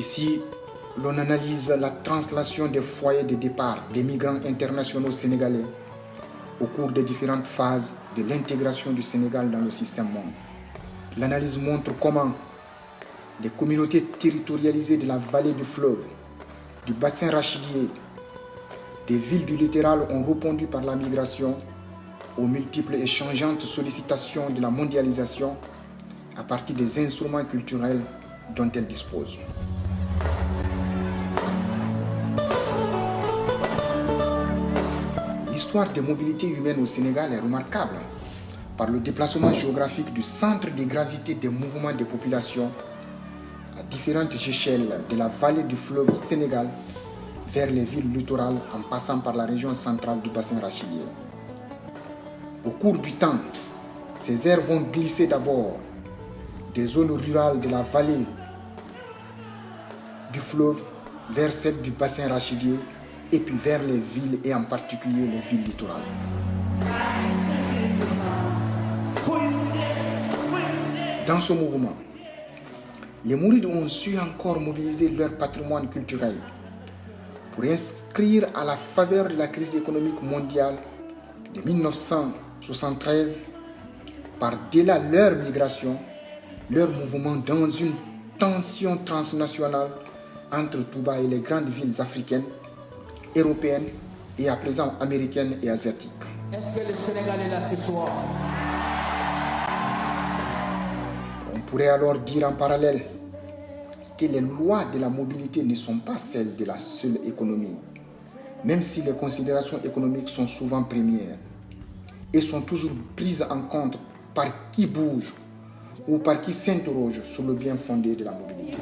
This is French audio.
Ici, l'on analyse la translation des foyers de départ des migrants internationaux sénégalais au cours des différentes phases de l'intégration du Sénégal dans le système monde. L'analyse montre comment les communautés territorialisées de la vallée du fleuve, du bassin rachidier, des villes du littoral ont répondu par la migration aux multiples et changeantes sollicitations de la mondialisation à partir des instruments culturels dont elles disposent. L'histoire des mobilités humaines au Sénégal est remarquable par le déplacement géographique du centre de gravité des mouvements des populations à différentes échelles de la vallée du fleuve Sénégal vers les villes littorales en passant par la région centrale du bassin rachidier. Au cours du temps, ces aires vont glisser d'abord des zones rurales de la vallée du fleuve vers celles du bassin rachidier et puis vers les villes et en particulier les villes littorales. Dans ce mouvement, les Mourides ont su encore mobiliser leur patrimoine culturel pour inscrire à la faveur de la crise économique mondiale de 1973 par-delà leur migration, leur mouvement dans une tension transnationale entre Touba et les grandes villes africaines, européennes et à présent américaines et asiatiques. Est-ce que le Sénégal est là ce soir? On pourrait alors dire en parallèle que les lois de la mobilité ne sont pas celles de la seule économie, même si les considérations économiques sont souvent premières et sont toujours prises en compte par qui bouge ou par qui s'interroge sur le bien fondé de la mobilité.